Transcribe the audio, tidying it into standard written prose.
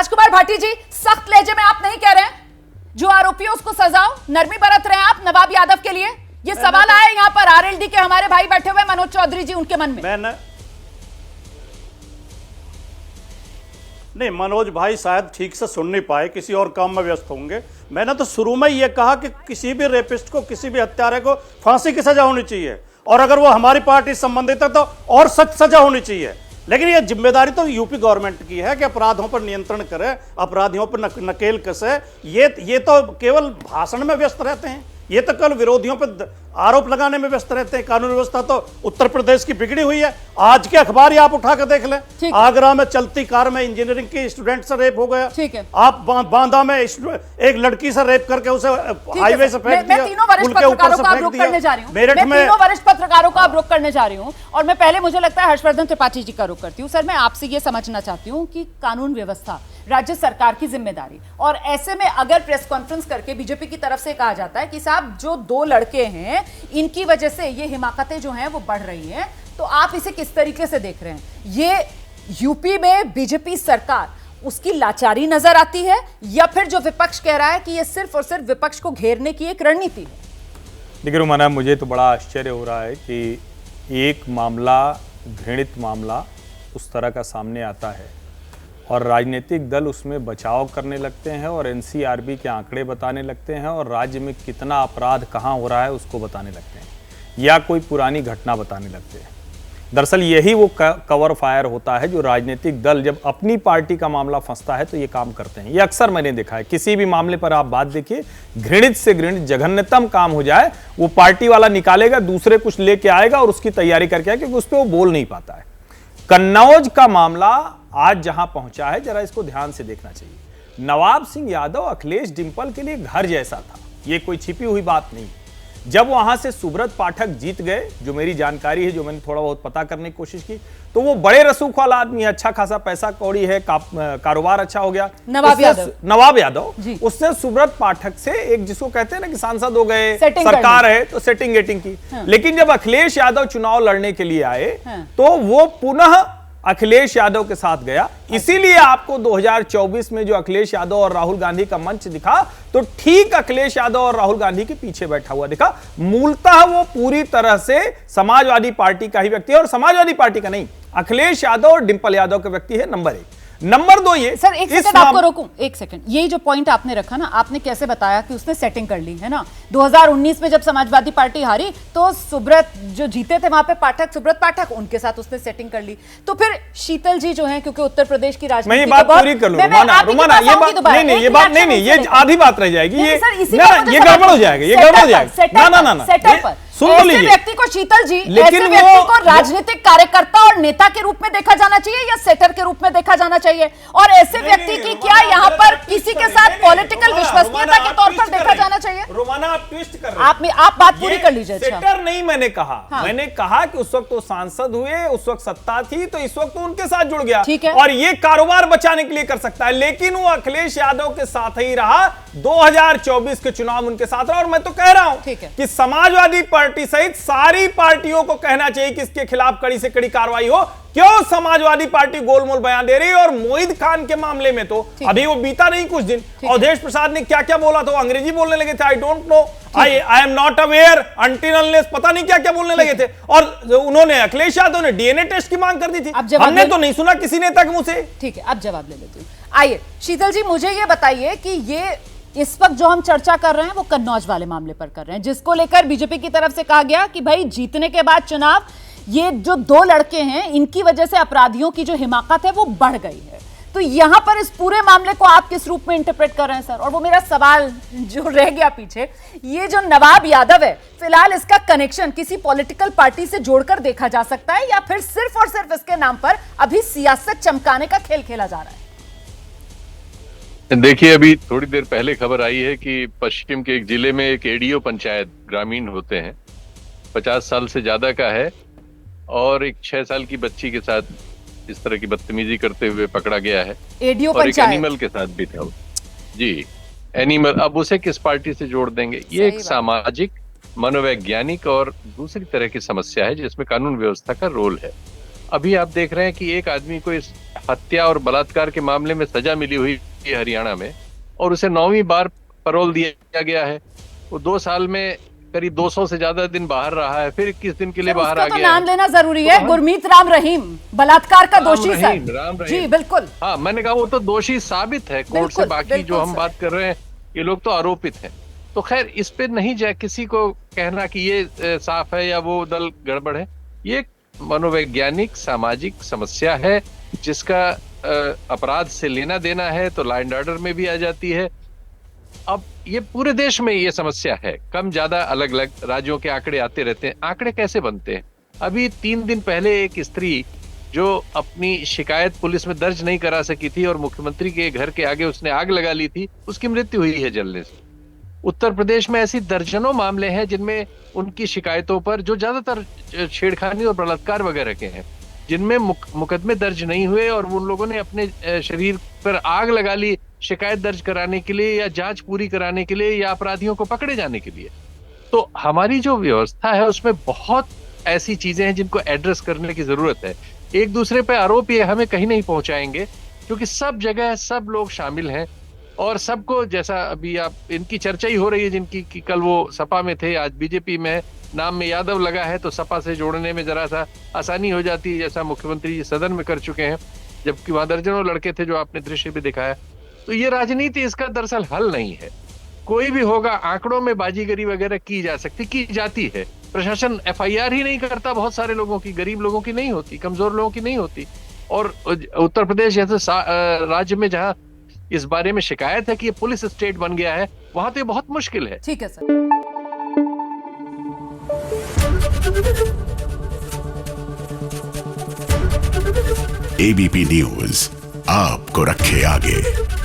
राजकुमार भाटी जी, सख्त लहजे में आप नहीं कह रहे हैं जो आरोपी है उसको सजाओ, नरमी बरत रहे हैं आप नवाब यादव के लिए? ये सवाल आया यहाँ पर आरएलडी के हमारे भाई बैठे हुए मनोज चौधरी जी, उनके मन में। नहीं, मनोज भाई शायद ठीक से सुन नहीं पाए, किसी और काम में व्यस्त होंगे। मैंने तो शुरू में ये कहा कि किसी भी रेपिस्ट को, किसी भी हत्यारे को फांसी की सजा होनी चाहिए, और अगर वो हमारी पार्टी संबंधित है तो और सख्त सजा होनी चाहिए। लेकिन ये जिम्मेदारी तो यूपी गवर्नमेंट की है कि अपराधों पर नियंत्रण करे, अपराधियों पर नकेल कसे। ये तो केवल भाषण में व्यस्त रहते हैं, ये तो कल विरोधियों पर आरोप लगाने में व्यस्त रहते हैं। कानून व्यवस्था तो उत्तर प्रदेश की बिगड़ी हुई है। आज के अखबार ही आप उठा कर देख लें, आगरा में चलती कार में इंजीनियरिंग की स्टूडेंट से रेप हो गया। ठीक है। आप बांदा में एक लड़की से रेप करके उसे हाईवे से फेंक दिया, तीनों वरिष्ठ पत्रकारों का आप रुख करने जा रही हूँ। मेरठ में तीनों वरिष्ठ पत्रकारों का आप रुख करने जा रही हूँ, और मैं पहले मुझे लगता है हर्षवर्धन त्रिपाठी जी का रुख करती हूँ। सर, मैं आपसे ये समझना चाहती हूँ कि कानून व्यवस्था राज्य सरकार की जिम्मेदारी, और ऐसे में अगर प्रेस कॉन्फ्रेंस करके बीजेपी की तरफ से कहा जाता है कि साहब जो 2 लड़के हैं इनकी वजह से ये हिमाकतें जो हैं वो बढ़ रही हैं, तो आप इसे किस तरीके से देख रहे हैं? ये यूपी में बीजेपी सरकार उसकी लाचारी नजर आती है, या फिर जो विपक्ष कह रहा है कि ये सिर्फ और सिर्फ विपक्ष को घेरने की एक रणनीति है? देखिए रुमाना, मुझे तो बड़ा आश्चर्य हो रहा है कि एक मामला, घृणित मामला उस तरह का सामने आता है और राजनीतिक दल उसमें बचाव करने लगते हैं और एनसीआरबी के आंकड़े बताने लगते हैं और राज्य में कितना अपराध कहाँ हो रहा है उसको बताने लगते हैं, या कोई पुरानी घटना बताने लगते हैं। दरअसल यही वो कवर फायर होता है जो राजनीतिक दल जब अपनी पार्टी का मामला फंसता है तो ये काम करते हैं। ये अक्सर मैंने देखा है, किसी भी मामले पर आप बात देखिए, घृणित से घृणित जघन्यतम काम हो जाए, वो पार्टी वाला निकालेगा, दूसरे कुछ लेके आएगा और उसकी तैयारी करके आएगा, क्योंकि उस पर वो बोल नहीं पाता है। कन्नौज का मामला आज जहां पहुंचा है, जरा इसको ध्यान से देखना चाहिए। नवाब सिंह यादव अखिलेश डिंपल के लिए घर जैसा था, ये कोई छिपी हुई बात नहीं। जब वहां से सुब्रत पाठक जीत गए, जो मेरी जानकारी है, जो मैंने थोड़ा बहुत पता करने की कोशिश की, तो वो बड़े रसूख वाला आदमी है, अच्छा खासा पैसा कौड़ी है, कारोबार अच्छा हो गया। नवाब यादव उसने सुब्रत पाठक से एक, जिसको कहते हैं ना कि सांसद हो गए, सरकार है तो सेटिंग गेटिंग की। लेकिन जब अखिलेश यादव चुनाव लड़ने के लिए आए तो वो पुनः अखिलेश यादव के साथ गया। इसीलिए आपको 2024 में जो अखिलेश यादव और राहुल गांधी का मंच दिखा, तो ठीक अखिलेश यादव और राहुल गांधी के पीछे बैठा हुआ दिखा। मूलतः वो पूरी तरह से समाजवादी पार्टी का ही व्यक्ति है, और समाजवादी पार्टी का नहीं, अखिलेश यादव और डिंपल यादव का व्यक्ति है। नंबर 1। नंबर 2, ये सर एक सेकंड आपको रोकूं, एक सेकंड। ये जो पॉइंट आपने रखा ना, आपने कैसे बताया कि उसने सेटिंग कर ली है ना। 2019 में जब समाजवादी पार्टी हारी तो सुब्रत जो जीते थे वहां पे पाठक, सुब्रत पाठक, उनके साथ उसने सेटिंग कर ली। तो फिर शीतल जी जो हैं, क्योंकि उत्तर प्रदेश की राजनीति, मैं ये बात पूरी कर लूं रुमाना, ये बात नहीं, ये आधी बात रह जाएगी, ये गड़बड़ हो जाएगा, ये गड़बड़ हो जाएगा। ना सेटअप पर सुन लीजिए, व्यक्ति को शीतल जी, लेकिन व्यक्ति को राजनीतिक कार्यकर्ता और नेता के रूप में देखा जाना चाहिए या सेटर के रूप में देखा जाना चाहिए? और ऐसे व्यक्ति की क्या यहाँ पर किसी के साथ पॉलिटिकल विश्वसनीयता के तौर पर देखा जाना चाहिए? रोमाना, आप ट्विस्ट कर रहे हैं। आप बात पूरी कर लीजिए। सेटर नहीं मैंने कहा, मैंने कहा कि उस वक्त वो सांसद हुए, उस वक्त सत्ता थी, तो इस वक्त उनके साथ जुड़ गया, और ये कारोबार बचाने के लिए कर सकता है। लेकिन वो अखिलेश यादव के साथ ही रहा, 2024 के चुनाव उनके साथ रहा। और मैं तो कह रहा हूं कि समाजवादी पार्टी सहित सारी पार्टियों को कहना चाहिए कि इसके खिलाफ कड़ी से कड़ी कार्रवाई हो। क्यों समाजवादी पार्टी गोलमोल बयान दे रही है? और मोहित खान के मामले में तो अभी वो बीता नहीं कुछ दिन, अवधेश प्रसाद ने क्या क्या बोला था, वो अंग्रेजी बोलने लगे थे, I don't know, I am not aware until unless, पता नहीं क्या क्या बोलने लगे थे। और उन्होंने, अखिलेश यादव ने डीएनए टेस्ट की मांग कर दी थी, हमने तो नहीं सुना किसी नेता के मुंह से। ठीक है, अब जवाब ले लेती हूँ। आइए शीतल जी, मुझे ये बताइए कि ये इस वक्त जो हम चर्चा कर रहे हैं वो कन्नौज वाले मामले पर कर रहे हैं, जिसको लेकर बीजेपी की तरफ से कहा गया कि भाई जीतने के बाद चुनाव, ये जो 2 लड़के हैं इनकी वजह से अपराधियों की जो हिमाकत है वो बढ़ गई है। तो यहां पर इस पूरे मामले को आप किस रूप में इंटरप्रेट कर रहे हैं सर? और वो मेरा सवाल जो रह गया पीछे, ये जो नवाब यादव है, फिलहाल इसका कनेक्शन किसी पॉलिटिकल पार्टी से जोड़कर देखा जा सकता है, या फिर सिर्फ और सिर्फ इसके नाम पर अभी सियासत चमकाने का खेल खेला जा रहा है? देखिए, अभी थोड़ी देर पहले खबर आई है कि पश्चिम के एक जिले में एक एडीओ पंचायत, ग्रामीण होते हैं, 50 साल से ज्यादा का है, और एक 6 साल की बच्ची के साथ इस तरह की बदतमीजी करते हुए पकड़ा गया है। एडीओ और एक एनिमल के साथ भी था जी, एनिमल। अब उसे किस पार्टी से जोड़ देंगे? ये एक सामाजिक, मनोवैज्ञानिक और दूसरी तरह की समस्या है जिसमें कानून व्यवस्था का रोल है। अभी आप देख रहे हैं कि एक आदमी को इस हत्या और बलात्कार के मामले में सजा मिली हुई है हरियाणा में, और उसे 9वीं बार पैरोल दिया गया है। वो 2 साल में करीब 200 से ज्यादा दिन बाहर रहा है, फिर 21 दिन के लिए बाहर आ तो गया नाम है। लेना जरूरी है। गुरमीत राम रहीम बलात्कार का दोषी राम सर। जी रहीम। बिल्कुल। हाँ, मैंने कहा वो तो दोषी साबित है कोर्ट से, बाकी जो हम बात कर रहे हैं ये लोग तो आरोपित हैं। तो खैर इस पे नहीं जाए किसी को कहना कि ये साफ है या वो दल गड़बड़ है। ये एक मनोवैज्ञानिक सामाजिक समस्या है जिसका अपराध से लेना देना है तो लॉ एंड ऑर्डर में भी आ जाती है। अब ये पूरे देश में ये समस्या है, कम ज्यादा अलग अलग राज्यों के आंकड़े आते रहते हैं। आंकड़े कैसे बनते हैं? अभी 3 दिन पहले एक स्त्री जो अपनी शिकायत पुलिस में दर्ज नहीं करा सकी थी और मुख्यमंत्री के घर के आगे उसने आग लगा ली थी, उसकी मृत्यु हुई है जलने से। उत्तर प्रदेश में ऐसी दर्जनों मामले हैं जिनमें उनकी शिकायतों पर, जो ज्यादातर छेड़खानी और बलात्कार वगैरह के हैं, जिनमें मुकदमे दर्ज नहीं हुए और उन लोगों ने अपने शरीर पर आग लगा ली शिकायत दर्ज कराने के लिए या जांच पूरी कराने के लिए या अपराधियों को पकड़े जाने के लिए। तो हमारी जो व्यवस्था है उसमें बहुत ऐसी चीजें हैं जिनको एड्रेस करने की जरूरत है। एक दूसरे पे आरोप ये हमें कहीं नहीं पहुंचाएंगे, क्योंकि सब जगह सब लोग शामिल हैं और सबको, जैसा अभी आप इनकी चर्चा ही हो रही है जिनकी कि कल वो सपा में थे, आज बीजेपी में है, नाम में यादव लगा है तो सपा से जोड़ने में जरा सा आसानी हो जाती है, जैसा मुख्यमंत्री जी सदन में कर चुके हैं, जबकि वहां दर्जनों लड़के थे जो आपने दृश्य भी दिखाया। तो ये राजनीति इसका दरअसल हल नहीं है। कोई भी होगा, आंकड़ों में बाजीगरी वगैरह की जाती है। प्रशासन एफआईआर ही नहीं करता, बहुत सारे लोगों की, गरीब लोगों की नहीं होती, कमजोर लोगों की नहीं होती। और उत्तर प्रदेश जैसे राज्य में जहां इस बारे में शिकायत है कि ये पुलिस स्टेट बन गया है, वहां तो ये बहुत मुश्किल है। ठीक है सर। एबीपी न्यूज आपको रखे आगे।